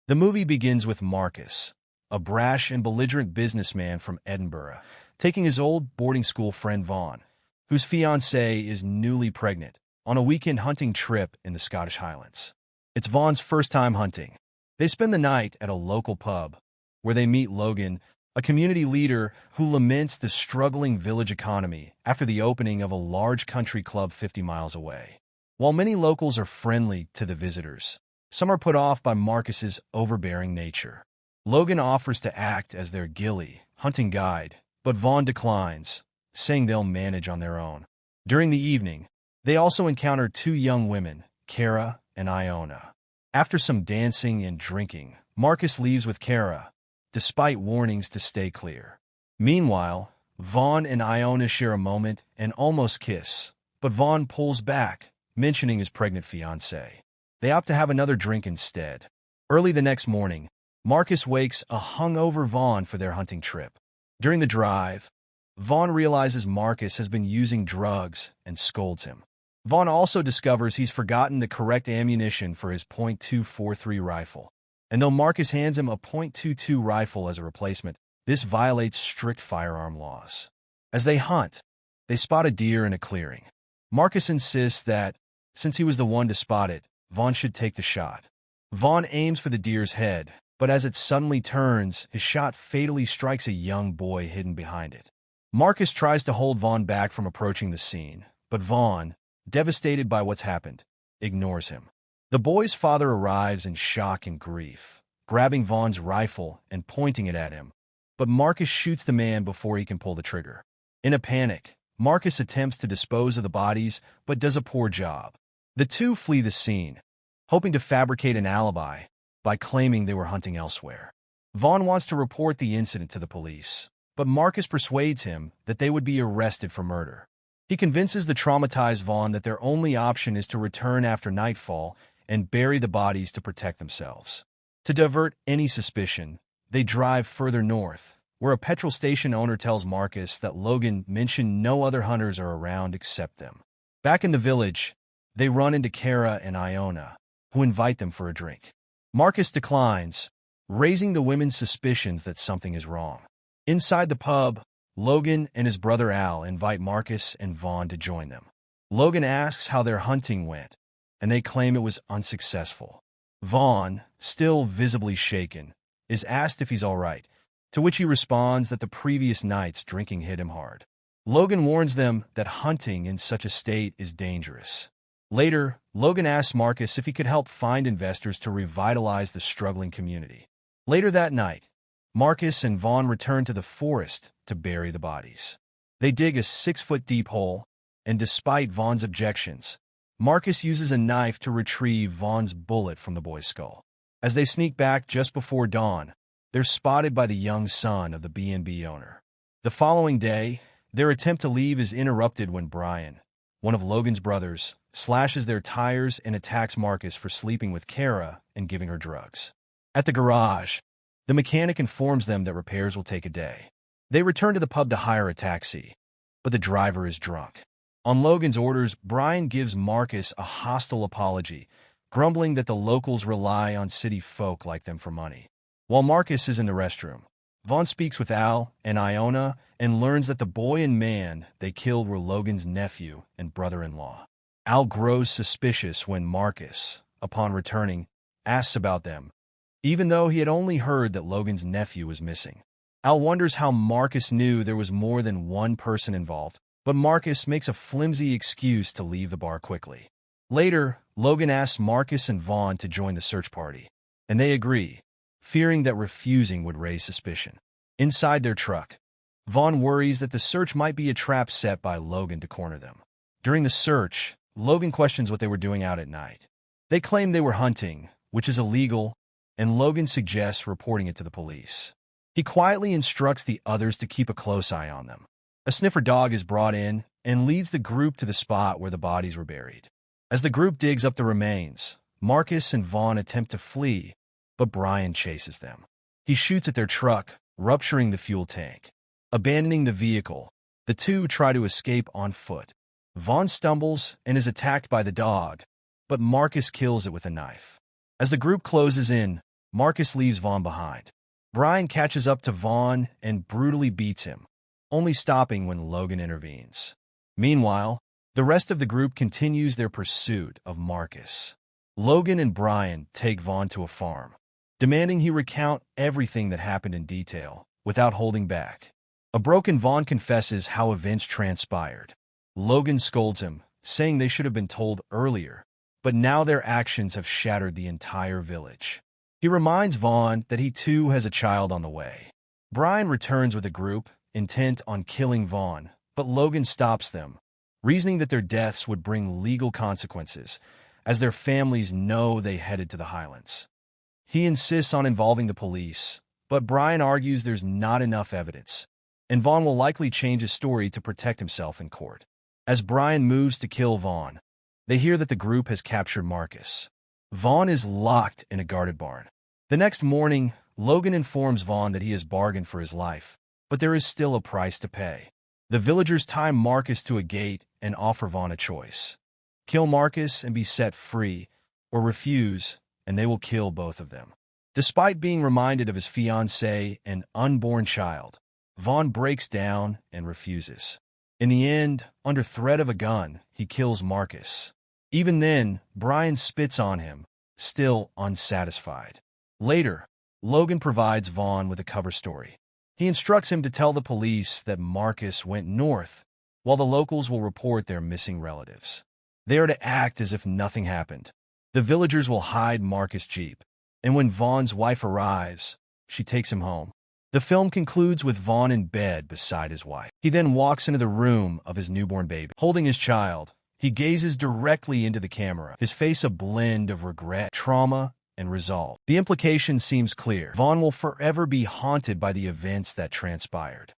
The movie begins with Marcus, a brash and belligerent businessman from Edinburgh, taking his old boarding school friend Vaughn, whose fiancée is newly pregnant, on a weekend hunting trip in the Scottish Highlands. It's Vaughn's first time hunting. They spend the night at a local pub, where they meet Logan, a community leader who laments the struggling village economy after the opening of a large country club 50 miles away. While many locals are friendly to the visitors, some are put off by Marcus's overbearing nature. Logan offers to act as their ghillie, hunting guide, but Vaughn declines, saying they'll manage on their own. During the evening, they also encounter two young women, Cara and Iona. After some dancing and drinking, Marcus leaves with Cara, despite warnings to stay clear. Meanwhile, Vaughn and Iona share a moment and almost kiss, but Vaughn pulls back, mentioning his pregnant fiancée. They opt to have another drink instead. Early the next morning, Marcus wakes a hungover Vaughn for their hunting trip. During the drive, Vaughn realizes Marcus has been using drugs and scolds him. Vaughn also discovers he's forgotten the correct ammunition for his .243 rifle. And though Marcus hands him a .22 rifle as a replacement, this violates strict firearm laws. As they hunt, they spot a deer in a clearing. Marcus insists that, since he was the one to spot it, Vaughn should take the shot. Vaughn aims for the deer's head, but as it suddenly turns, his shot fatally strikes a young boy hidden behind it. Marcus tries to hold Vaughn back from approaching the scene, but Vaughn, devastated by what's happened, ignores him. The boy's father arrives in shock and grief, grabbing Vaughn's rifle and pointing it at him, but Marcus shoots the man before he can pull the trigger. In a panic, Marcus attempts to dispose of the bodies, but does a poor job. The two flee the scene, hoping to fabricate an alibi by claiming they were hunting elsewhere. Vaughn wants to report the incident to the police, but Marcus persuades him that they would be arrested for murder. He convinces the traumatized Vaughn that their only option is to return after nightfall and bury the bodies to protect themselves. To divert any suspicion, they drive further north, where a petrol station owner tells Marcus that Logan mentioned no other hunters are around except them. Back in the village, they run into Cara and Iona, who invite them for a drink. Marcus declines, raising the women's suspicions that something is wrong. Inside the pub, Logan and his brother Al invite Marcus and Vaughn to join them. Logan asks how their hunting went, and they claim it was unsuccessful. Vaughn, still visibly shaken, is asked if he's all right, to which he responds that the previous night's drinking hit him hard. Logan warns them that hunting in such a state is dangerous. Later, Logan asks Marcus if he could help find investors to revitalize the struggling community. Later that night, Marcus and Vaughn return to the forest to bury the bodies. They dig a 6-foot-deep hole, and despite Vaughn's objections, Marcus uses a knife to retrieve Vaughn's bullet from the boy's skull. As they sneak back just before dawn, they're spotted by the young son of the B&B owner. The following day, their attempt to leave is interrupted when Brian, one of Logan's brothers, slashes their tires and attacks Marcus for sleeping with Cara and giving her drugs. At the garage, the mechanic informs them that repairs will take a day. They return to the pub to hire a taxi, but the driver is drunk. On Logan's orders, Brian gives Marcus a hostile apology, grumbling that the locals rely on city folk like them for money. While Marcus is in the restroom, Vaughn speaks with Al and Iona and learns that the boy and man they killed were Logan's nephew and brother-in-law. Al grows suspicious when Marcus, upon returning, asks about them, even though he had only heard that Logan's nephew was missing. Al wonders how Marcus knew there was more than one person involved, but Marcus makes a flimsy excuse to leave the bar quickly. Later, Logan asks Marcus and Vaughn to join the search party, and they agree, fearing that refusing would raise suspicion. Inside their truck, Vaughn worries that the search might be a trap set by Logan to corner them. During the search, Logan questions what they were doing out at night. They claim they were hunting, which is illegal, and Logan suggests reporting it to the police. He quietly instructs the others to keep a close eye on them. A sniffer dog is brought in and leads the group to the spot where the bodies were buried. As the group digs up the remains, Marcus and Vaughn attempt to flee, but Brian chases them. He shoots at their truck, rupturing the fuel tank. Abandoning the vehicle, the two try to escape on foot. Vaughn stumbles and is attacked by the dog, but Marcus kills it with a knife. As the group closes in, Marcus leaves Vaughn behind. Brian catches up to Vaughn and brutally beats him, only stopping when Logan intervenes. Meanwhile, the rest of the group continues their pursuit of Marcus. Logan and Brian take Vaughn to a farm, demanding he recount everything that happened in detail, without holding back. A broken Vaughn confesses how events transpired. Logan scolds him, saying they should have been told earlier, but now their actions have shattered the entire village. He reminds Vaughn that he too has a child on the way. Brian returns with a group, intent on killing Vaughn, but Logan stops them, reasoning that their deaths would bring legal consequences, as their families know they headed to the Highlands. He insists on involving the police, but Brian argues there's not enough evidence, and Vaughn will likely change his story to protect himself in court. As Brian moves to kill Vaughn, they hear that the group has captured Marcus. Vaughn is locked in a guarded barn. The next morning, Logan informs Vaughn that he has bargained for his life, but there is still a price to pay. The villagers tie Marcus to a gate and offer Vaughn a choice: kill Marcus and be set free, or refuse, and they will kill both of them. Despite being reminded of his fiancée and unborn child, Vaughn breaks down and refuses. In the end, under threat of a gun, he kills Marcus. Even then, Brian spits on him, still unsatisfied. Later, Logan provides Vaughn with a cover story. He instructs him to tell the police that Marcus went north, while the locals will report their missing relatives. They are to act as if nothing happened. The villagers will hide Marcus' jeep, and when Vaughn's wife arrives, she takes him home. The film concludes with Vaughn in bed beside his wife. He then walks into the room of his newborn baby. Holding his child, he gazes directly into the camera, his face a blend of regret, trauma, and resolve. The implication seems clear: Vaughn will forever be haunted by the events that transpired.